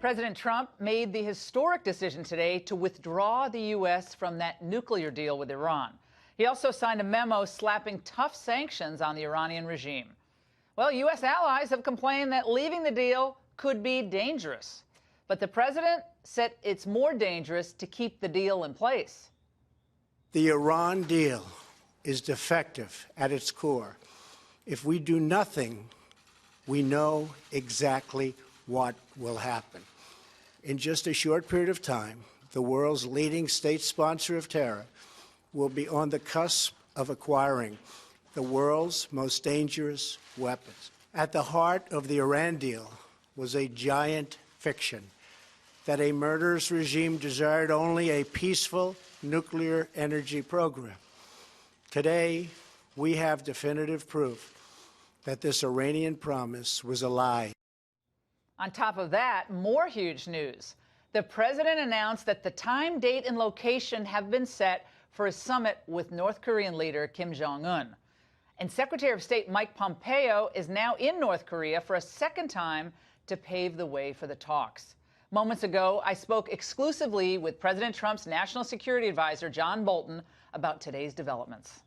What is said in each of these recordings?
President Trump made the historic decision today to withdraw the U.S. from that nuclear deal with Iran. He also signed a memo slapping tough sanctions on the Iranian regime. Well, U.S. allies have complained that leaving the deal could be dangerous. But the president said it's more dangerous to keep the deal in place. The Iran deal is defective at its core. If we do nothing, we know exactly what will happen. In just a short period of time, the world's leading state sponsor of terror will be on the cusp of acquiring the world's most dangerous weapons. At the heart of the Iran deal was a giant fiction that a murderous regime desired only a peaceful nuclear energy program. Today, we have definitive proof that this Iranian promise was a lie. On top of that, more huge news. The president announced that the time, date, and location have been set for a summit with North Korean leader Kim Jong-un. And Secretary of State Mike Pompeo is now in North Korea for a second time to pave the way for the talks. Moments ago, I spoke exclusively with President Trump's National Security Advisor, John Bolton, about today's developments.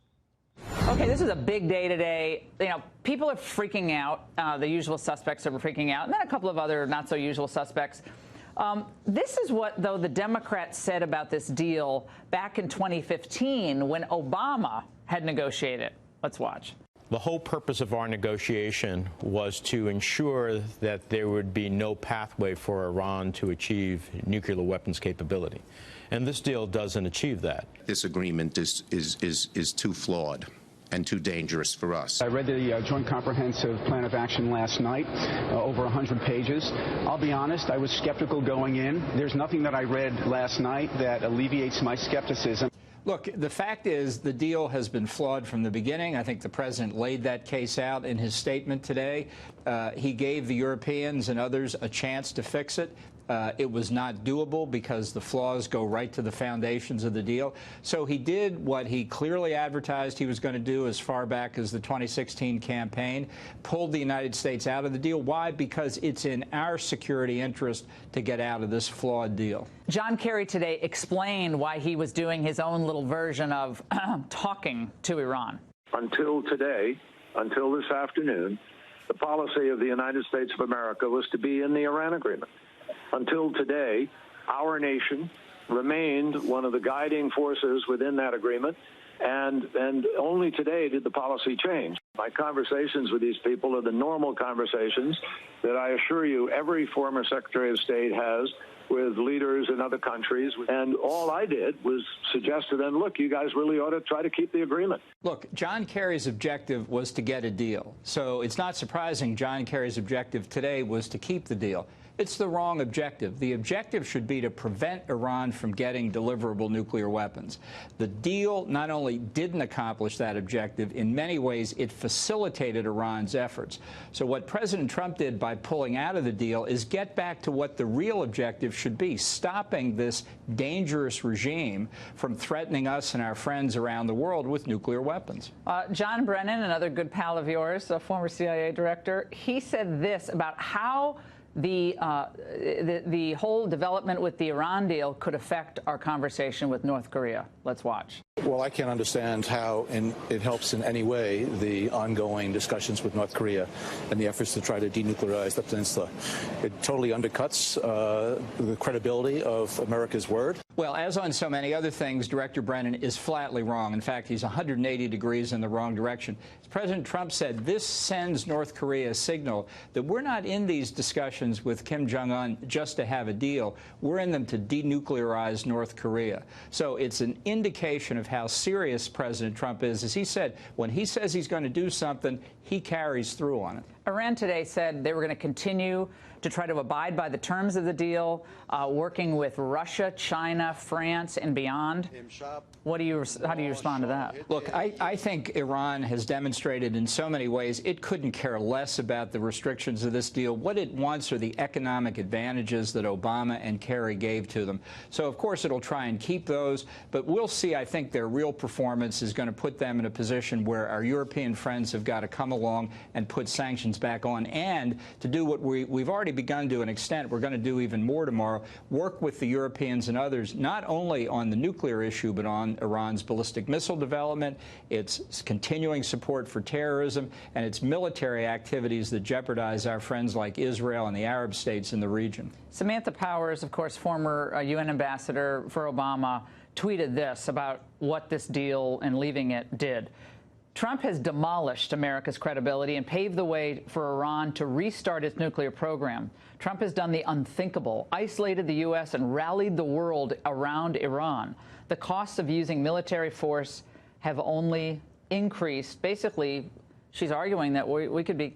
Okay, this is a big day today. You know, people are freaking out. The usual suspects are freaking out, and then a couple of other not-so-usual suspects. This is what, though, the Democrats said about this deal back in 2015 when Obama had negotiated. Let's watch. The whole purpose of our negotiation was to ensure that there would be no pathway for Iran to achieve nuclear weapons capability. And this deal doesn't achieve that. This agreement is too flawed and too dangerous for us. I read the Joint Comprehensive Plan of Action last night, over 100 pages. I'll be honest, I was skeptical going in. There's nothing that I read last night that alleviates my skepticism. Look, the fact is the deal has been flawed from the beginning. I think the president laid that case out in his statement today. He gave the Europeans and others a chance to fix it. It was not doable because the flaws go right to the foundations of the deal. So he did what he clearly advertised he was going to do as far back as the 2016 campaign, pulled the United States out of the deal. Why? Because it's in our security interest to get out of this flawed deal. John Kerry today explained why he was doing his own little version of talking to Iran. Until today, until this afternoon, the policy of the United States of America was to be in the Iran agreement. Until today, our nation remained one of the guiding forces within that agreement, and only today did the policy change. My conversations with these people are the normal conversations that I assure you every former Secretary of State has with leaders in other countries, and all I did was suggest to them, look, you guys really ought to try to keep the agreement. Look, John Kerry's objective was to get a deal, so it's not surprising John Kerry's objective today was to keep the deal. It's the wrong objective. The objective should be to prevent Iran from getting deliverable nuclear weapons. The deal not only didn't accomplish that objective, in many ways it facilitated Iran's efforts. So what President Trump did by pulling out of the deal is get back to what the real objective should be, stopping this dangerous regime from threatening us and our friends around the world with nuclear weapons. John Brennan, another good pal of yours, a former CIA director, he said this about how the whole development with the Iran deal could affect our conversation with North Korea. Let's watch. Well, I can't understand how it helps in any way the ongoing discussions with North Korea and the efforts to try to denuclearize the peninsula. It totally undercuts the credibility of America's word. Well, as on so many other things, Director Brennan is flatly wrong. In fact, he's 180 degrees in the wrong direction. As President Trump said, this sends North Korea a signal that we're not in these discussions with Kim Jong-un just to have a deal. We're in them to denuclearize North Korea. So it's an indication of how serious President Trump is. As he said, when he says he's going to do something, he carries through on it. Iran today said they were going to continue to try to abide by the terms of the deal, working with Russia, China, France, and beyond. How do you respond to that? Look, I think Iran has demonstrated in so many ways it couldn't care less about the restrictions of this deal. What it wants are the economic advantages that Obama and Kerry gave to them. So, of course, it'll try and keep those. But we'll see. I think their real performance is going to put them in a position where our European friends have got to come along and put sanctions weapons back on, and to do what we've already begun to an extent. We're going to do even more tomorrow, work with the Europeans and others, not only on the nuclear issue, but on Iran's ballistic missile development, its continuing support for terrorism, and its military activities that jeopardize our friends like Israel and the Arab states in the region. Samantha Powers, of course, former UN ambassador for Obama, tweeted this about what this deal and leaving it did. Trump has demolished America's credibility and paved the way for Iran to restart its nuclear program. Trump has done the unthinkable, isolated the U.S. and rallied the world around Iran. The costs of using military force have only increased. Basically, she's arguing that we could be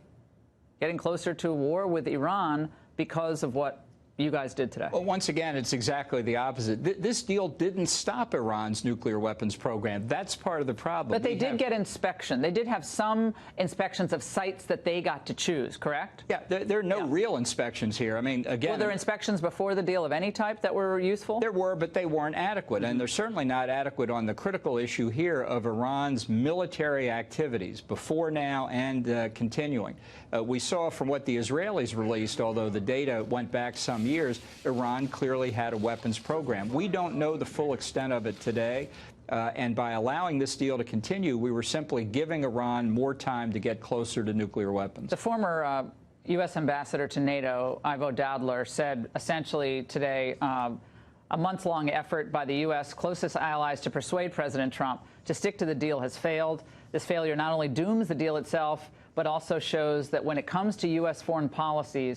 getting closer to war with Iran because of what you guys did today. Well, once again, it's exactly the opposite. This deal didn't stop Iran's nuclear weapons program. That's part of the problem. But they did get inspection. They did have some inspections of sites that they got to choose, correct? Yeah, there are no real inspections here. I mean, again... Were there inspections before the deal of any type that were useful? There were, but they weren't adequate. And they're certainly not adequate on the critical issue here of Iran's military activities, before now and continuing. We saw from what the Israelis released, although the data went back some years, Iran clearly had a weapons program. We don't know the full extent of it today. And by allowing this deal to continue, we were simply giving Iran more time to get closer to nuclear weapons. The former U.S. ambassador to NATO, Ivo Dowdler, said essentially today a month-long effort by the U.S. closest allies to persuade President Trump to stick to the deal has failed. This failure not only dooms the deal itself, but also shows that when it comes to U.S. foreign policy,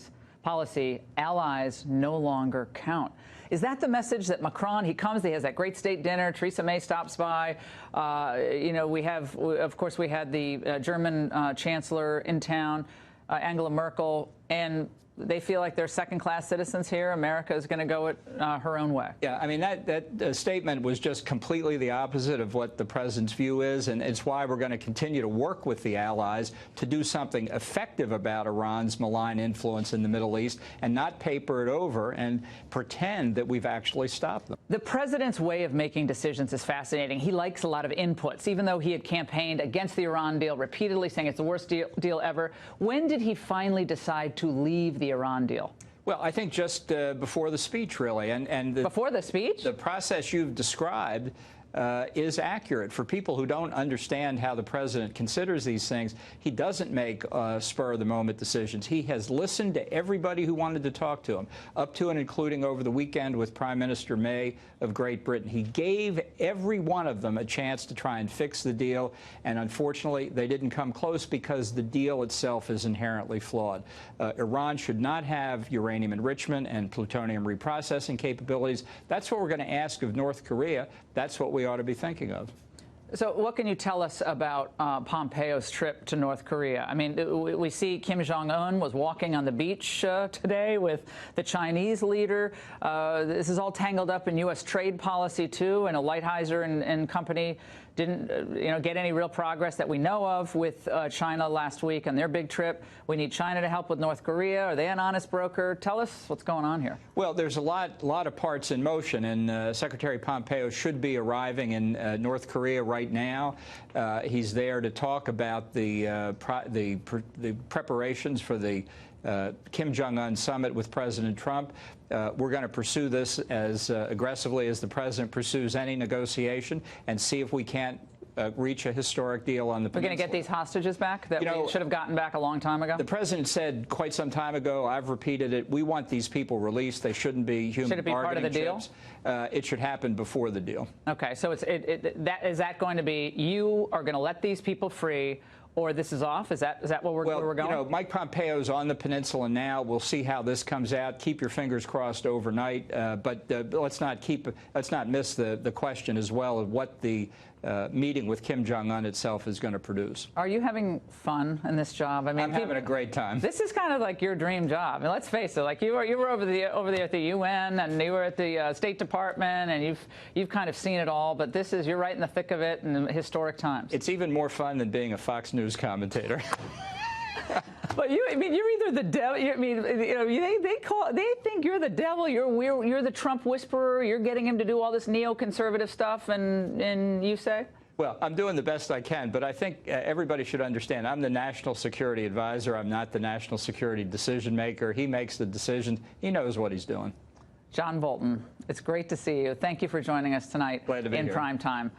allies no longer count. Is that the message that Macron, he comes, he has that great state dinner, Theresa May stops by, you know, of course, we had the German chancellor in town, Angela Merkel, and they feel like they're second-class citizens here. America is going to go it her own way. Yeah, I mean, that statement was just completely the opposite of what the president's view is, and it's why we're going to continue to work with the allies to do something effective about Iran's malign influence in the Middle East and not paper it over and pretend that we've actually stopped them. The president's way of making decisions is fascinating. He likes a lot of inputs, even though he had campaigned against the Iran deal, repeatedly saying it's the worst deal ever. When did he finally decide to leave the Iran deal? Well, I think just before the speech, really. Before the speech? The process you've described is accurate. For people who don't understand how the president considers these things, he doesn't make spur-of-the-moment decisions. He has listened to everybody who wanted to talk to him, up to and including over the weekend with Prime Minister May of Great Britain. He gave every one of them a chance to try and fix the deal, and unfortunately, they didn't come close because the deal itself is inherently flawed. Iran should not have uranium enrichment and plutonium reprocessing capabilities. That's what we're going to ask of North Korea. That's what we ought to be thinking of. So what can you tell us about Pompeo's trip to North Korea? I mean, we see Kim Jong-un was walking on the beach today with the Chinese leader. This is all tangled up in U.S. trade policy, too, and Lighthizer and company didn't get any real progress that we know of with China last week on their big trip. We need China to help with North Korea. Are they an honest broker? Tell us what's going on here. Well, there's a lot of parts in motion, and Secretary Pompeo should be arriving in North Korea right now. He's there to talk about the preparations for the Kim Jong-un summit with President Trump. We're going to pursue this as aggressively as the president pursues any negotiation and see if we can't reach a historic deal on the peninsula. We're going to get these hostages back that we should have gotten back a long time ago? The president said quite some time ago, I've repeated it, we want these people released. They shouldn't be human Should it be part of the deal? It should happen before the deal. Okay, so is that going to be you are going to let these people free, or this is off? Is that where we're going? Well, Mike Pompeo's on the peninsula now. We'll see how this comes out. Keep your fingers crossed overnight. But let's not miss the question as well of what the meeting with Kim Jong-un itself is going to produce. Are you having fun in this job? I mean, I'm having a great time. This is kind of like your dream job. I mean, let's face it. Like you were over there at the UN, and you were at the State Department, and you've kind of seen it all. But you're right in the thick of it in historic times. It's even more fun than being a Fox News commentator. But you're either the devil. They think you're the devil. You're the Trump whisperer. You're getting him to do all this neoconservative stuff, and you say. Well, I'm doing the best I can, but I think everybody should understand I'm the national security advisor. I'm not the national security decision maker. He makes the decisions. He knows what he's doing. John Bolton, it's great to see you. Thank you for joining us tonight Glad to be in here. prime time.